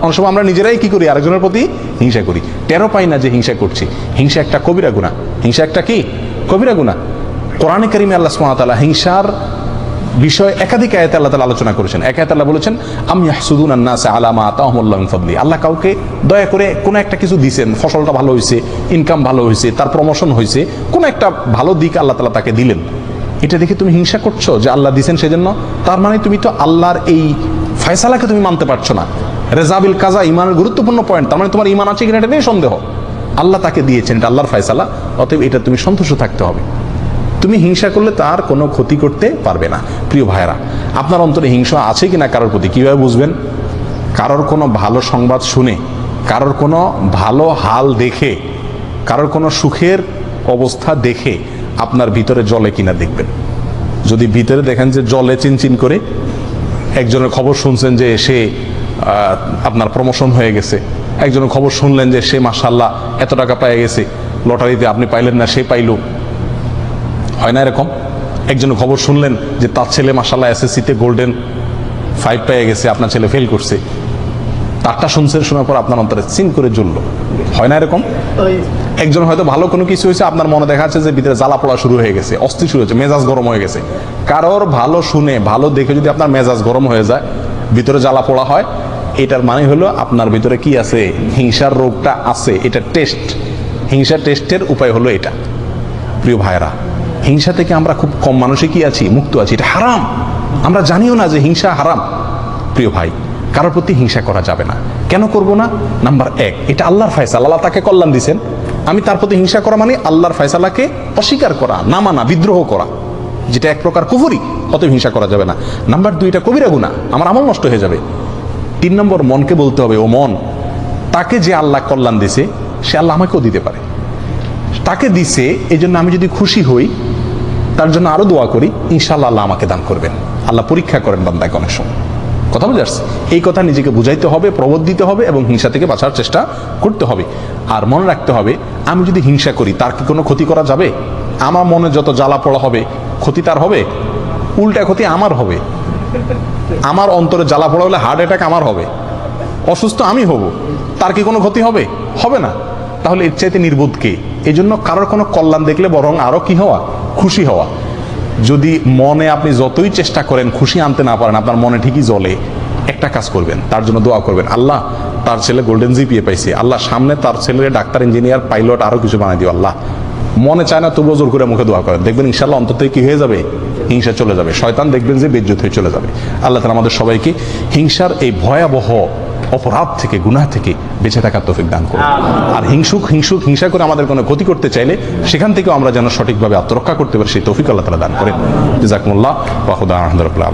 অনেক সময় আমরা নিজেরাই কি করি, আরেকজনের প্রতি হিংসা করি, টেরও পাই না যে হিংসা করছি। হিংসা একটা কবিরা গুনাহ। হিংসা একটা কি কবিরা গুনাহ। কোরআনে কারিমে আল্লাহ সুবহানাহু ওয়া তাআলা হিংসার বিষয় একাধিক আয়াতে আল্লাহ তাআলা আলোচনা করেছেন। এক আয়াতে আল্লাহ বলেছেন আম ইয়াহসুদুনান নাসা আলা মা আতাহুমুল্লাহু মিন ফাদলি। আল্লাহ কাউকে দয়া করে কোনো একটা কিছু দিয়েছেন, ফসলটা ভালো হয়েছে, ইনকাম ভালো হয়েছে, তার প্রমোশন হয়েছে, কোনো একটা ভালো দিক আল্লাহ তাআলা তাকে দিলেন, এটা দেখে তুমি হিংসা করছো যে আল্লাহ দিয়েছেন সেজন্য? তার মানে তুমি তো আল্লাহর এই ফয়সালাকে তুমি মানতে পারছো না। রেজাবিল কাজা ইমানের গুরুত্বপূর্ণ পয়েন্ট। তার মানে তোমার ইমান আছে কিনা এটা নিয়ে সন্দেহ। আল্লাহ তাকে দিয়েছেন, এটা আল্লাহর ফয়সালা, অতএব এটা তুমি সন্তুষ্ট থাকতে হবে। তুমি হিংসা করলে তার কোনো ক্ষতি করতে পারবে না। প্রিয় ভাইয়েরা, আপনার অন্তরে হিংসা আছে কিনা কারোর প্রতি কিভাবে বুঝবেন? কারোর কোনো ভালো সংবাদ শুনে, কারোর কোনো ভালো হাল দেখে, কারোর কোনো সুখের অবস্থা দেখে আপনার ভিতরে জ্বলে কিনা দেখবেন। যদি ভিতরে দেখেন যে জ্বলে চিনচিন করে, একজনের খবর শুনছেন যে সে আপনার প্রমোশন হয়ে গেছে, একজনের খবর শুনলেন যে সে মাশাআল্লাহ এত টাকা পেয়ে গেছে, লটারিতে আপনি পাইলেন না সে পাইল, হয় না এরকম? একজনের খবর শুনলেন যে তার ছেলে মাশাআল্লাহ এসএসসিতে গোল্ডেন 5 পেয়ে গেছে, আপনার ছেলে ফেল করছে, তারটা শুনছেন, শোনার পর আপনার অন্তরে চিন করে জ্বললো, হয় না এরকম? একজন হয়তো ভালো কোনো কিছু হয়েছে, আপনার মনে দেখা যাচ্ছে যে ভিতরে জ্বালা পোড়া শুরু হয়ে গেছে, অস্থির শুরু হয়েছে, মেজাজ গরম হয়ে গেছে। কারোর ভালো শুনে, ভালো দেখে যদি আপনার মেজাজ গরম হয়ে যায়, ভিতরে জ্বালা পোড়া হয়, এটার মানে হলো আপনার ভিতরে কি আছে? হিংসার রোগটা আছে। এটা টেস্ট, হিংসা টেস্টের উপায় হলো এটা। প্রিয় ভাইরা, হিংসা থেকে আমরা খুব কম মানুষই কি আছি? মুক্ত আছি। এটা হারাম, আমরা জানিও না যে হিংসা হারাম। প্রিয় ভাই, কারোর প্রতি হিংসা করা যাবে না। কেন করব না? নাম্বার 1, এটা আল্লাহর ফয়সালা, আল্লাহ তাকে কল্যাণ দিয়েছেন। আমি তার প্রতি হিংসা করা মানে আল্লাহর ফয়সালাকে অস্বীকার করা, না মানা, বিদ্রোহ করা, যেটা এক প্রকার কুফরি, অতএব হিংসা করা যাবে না। নাম্বার 2, এটা কবিরা গুনাহ, আমার আমল নষ্ট হয়ে যাবে। 3 নম্বর, মনকে বলতে হবে, ও মন, তাকে যে আল্লাহ কল্যাণ দিছে সে আল্লাহ আমাকেও দিতে পারে। তাকে দিছে এই জন্য আমি যদি খুশি হই, তার জন্য আরো দোয়া করি, ইনশাআল্লাহ আল্লাহ আমাকে দান করবেন। আল্লাহ পরীক্ষা করেন বান্দাকে অনেক সময়। কথা বুঝে আসছে? এই কথা নিজেকে বুঝাইতে হবে, প্রবোধ দিতে হবে এবং হিংসা থেকে বাঁচার চেষ্টা করতে হবে। আর মনে রাখতে হবে, আমি যদি হিংসা করি তার কি কোনো ক্ষতি করা যাবে? আমার মনে যত জ্বালা পড়া হবে, ক্ষতি তার হবে? উল্টা ক্ষতি আমার হবে। আমার অন্তরে জ্বালা পড়া হলে হার্ট অ্যাটাক আমার হবে, অসুস্থ আমি হব, তার কি কোনো ক্ষতি হবে? হবে না। তাহলে এর চাইতে নির্বোধ কে? এই জন্য কারোর কোনো কল্যাণ দেখলে বরং আরো কি হওয়া? খুশি হওয়া। যদি মনে আপনি যতই চেষ্টা করেন খুশি আনতে না পারেন, আপনার মনে ঠিকই জ্বলে, একটা কাজ করবেন, তার জন্য দোয়া করবেন, আল্লাহ তার ছেলে গোল্ডেন জিপিএ পাইছে, আল্লাহ সামনে তার ছেলে ডাক্তার, ইঞ্জিনিয়ার, পাইলট, আরো কিছু বানাই দিও আল্লাহ। মনে চায় না তবুও জোর করে মুখে দোয়া করেন, দেখবেন ইনশাআল্লাহ অন্তত কি হয়ে যাবে? হিংসা চলে যাবে, শয়তান দেখবেন যে বেজ্জত হয়ে চলে যাবে। আল্লাহ তাআলা আমাদের সবাইকে হিংসার এই ভয়াবহ অপরাধ থেকে, গুনাহ থেকে বেঁচে থাকার তৌফিক দান করুন। আর হিংসা করে আমাদের কোনো ক্ষতি করতে চাইলে সেখান থেকেও আমরা যেন সঠিকভাবে আত্মরক্ষা করতে পারি, সেই তৌফিক আল্লাহ তাআলা দান করেন। জাযাকুমুল্লাহ ওয়া খুদা আলহামদুলিল্লাহ।